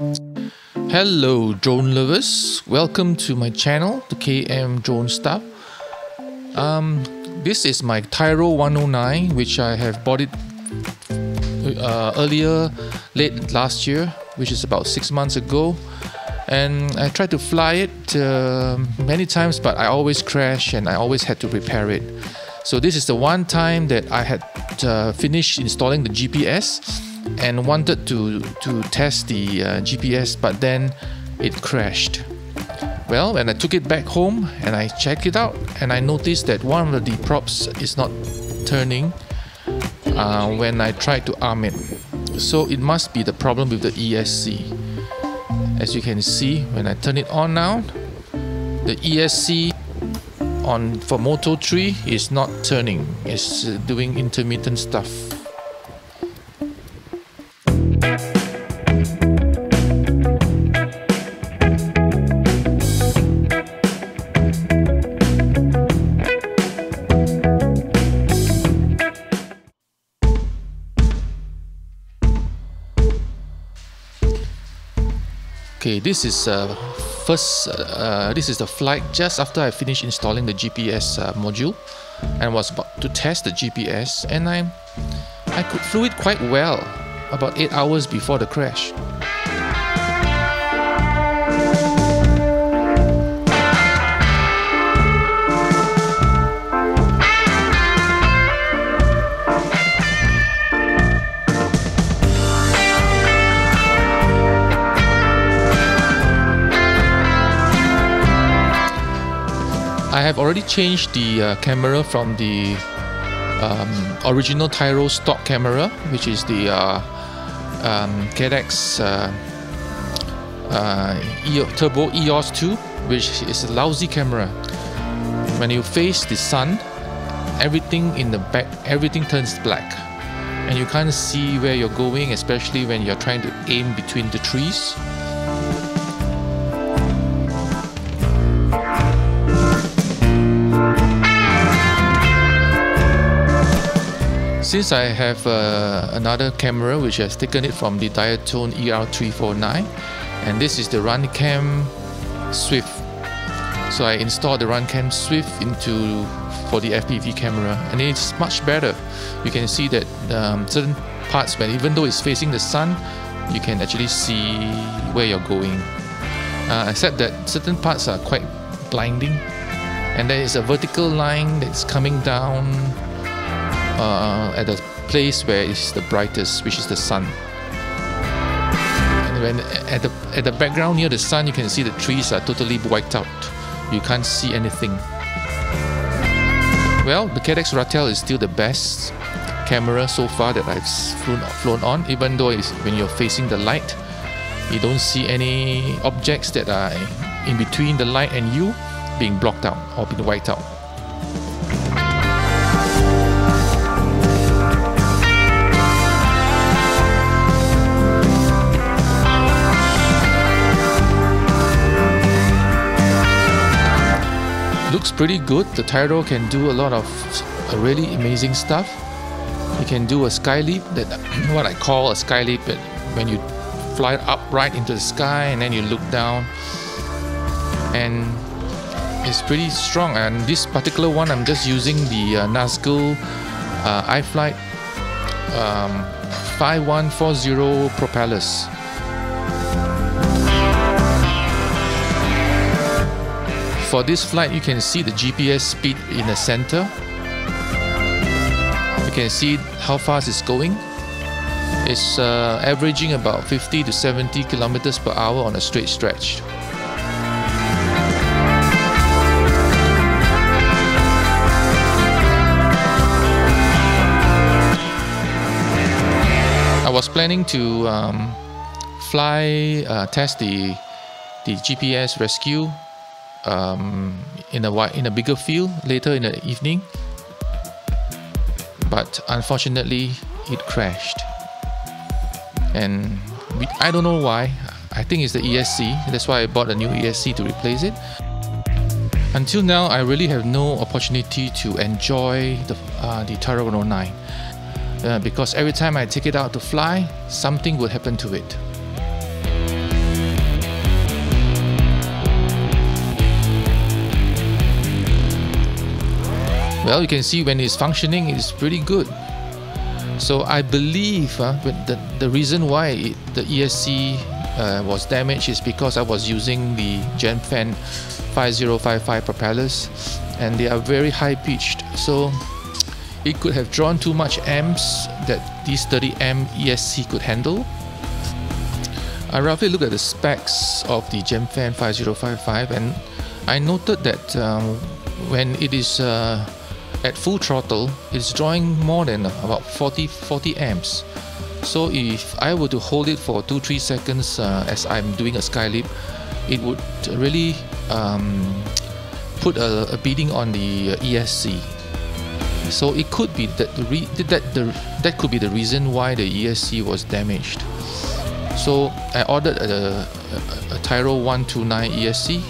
Hello drone lovers, welcome to my channel, the KM Drone Stuff. This is my Tyro109, which I have bought it earlier, late last year, which is about 6 months ago. And I tried to fly it many times, but I always crash and I always had to repair it. So this is the one time that I had finished installing the GPS and wanted to test the GPS, but then it crashed. Well, when I took it back home and I checked it out, and I noticed that one of the props is not turning when I tried to arm it. So it must be the problem with the ESC. As you can see, when I turn it on now, the ESC for Moto 3 is not turning. It's doing intermittent stuff. Okay, this is the flight just after I finished installing the GPS module and was about to test the GPS, and I flew it quite well about 8 hours before the crash. I have already changed the camera from the original Tyro stock camera, which is the Cadex Turbo EOS 2, which is a lousy camera. When you face the sun, everything in the back, everything turns black, and you can't see where you're going, especially when you're trying to aim between the trees. Since I have another camera which has taken it from the Diatone ER349, and this is the Runcam Swift. So I installed the Runcam Swift for the FPV camera, and it's much better. You can see that certain parts, even though it's facing the sun, you can actually see where you're going. Except that certain parts are quite blinding, and there is a vertical line that's coming down at the place where it's the brightest, which is the sun. And when at the background near the sun, you can see the trees are totally wiped out. You can't see anything. Well, the Cadex Ratel is still the best camera so far that I've flown on, even though when you're facing the light, you don't see any objects that are in between the light and you being blocked out or being wiped out. Looks pretty good. The Tyro can do a lot of really amazing stuff. You can do a sky leap, that what I call a sky leap, when you fly up right into the sky and then you look down, and it's pretty strong. And this particular one, I'm just using the Nazgul iFlight 5140 propellers. For this flight, you can see the GPS speed in the center. You can see how fast it's going. It's averaging about 50 to 70 kilometers per hour on a straight stretch. I was planning to test the GPS rescue in a bigger field later in the evening, but unfortunately it crashed, and I don't know why. I think it's the ESC. That's why I bought a new ESC to replace it. Until now, I really have no opportunity to enjoy the Tyro109 because every time I take it out to fly, something will happen to it. Well, you can see when it's functioning, it's pretty good. So I believe the reason why the ESC was damaged is because I was using the Gemfan 5055 propellers, and they are very high pitched, so it could have drawn too much amps that these 30 amp ESC could handle. I roughly looked at the specs of the Gemfan 5055, and I noted that when it is at full throttle, it's drawing more than about 40 amps. So if I were to hold it for 2-3 seconds as I'm doing a skylip, it would really put a beating on the ESC. So it could be that that could be the reason why the ESC was damaged. So I ordered a Tyro109 ESC,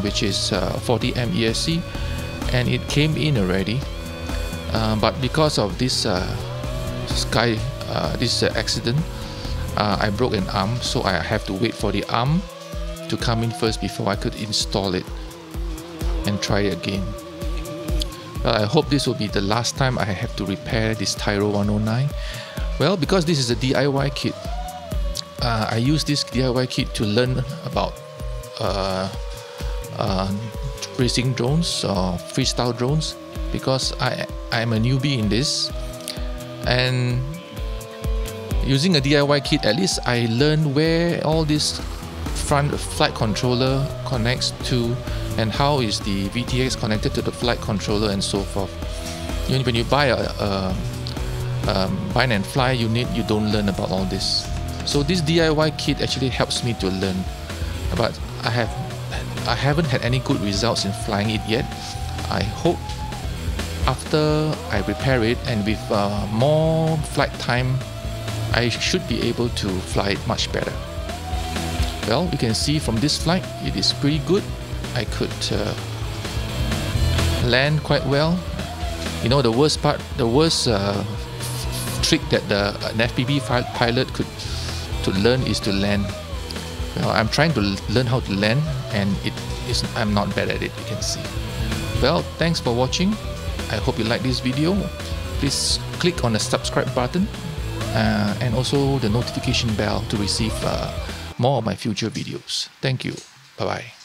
which is 40 amp ESC, and it came in already. But because of this accident, I broke an arm, so I have to wait for the arm to come in first before I could install it and try it again. Well, I hope this will be the last time I have to repair this Tyro109. Well, because this is a DIY kit, I use this DIY kit to learn about racing drones or freestyle drones, because I'm a newbie in this, and using a DIY kit, at least I learned where all this front flight controller connects to, and how is the VTX connected to the flight controller, and so forth. When you buy a bind and fly unit, you don't learn about all this. So this DIY kit actually helps me to learn, but I haven't had any good results in flying it yet. I hope after I repair it and with more flight time, I should be able to fly it much better. Well, you can see from this flight, it is pretty good. I could land quite well. You know, the worst trick that an FPV pilot could learn is to land. Well, I'm trying to learn how to land, and I'm not bad at it, you can see. Well, thanks for watching. I hope you like this video. Please click on the subscribe button and also the notification bell to receive more of my future videos. Thank you. Bye bye.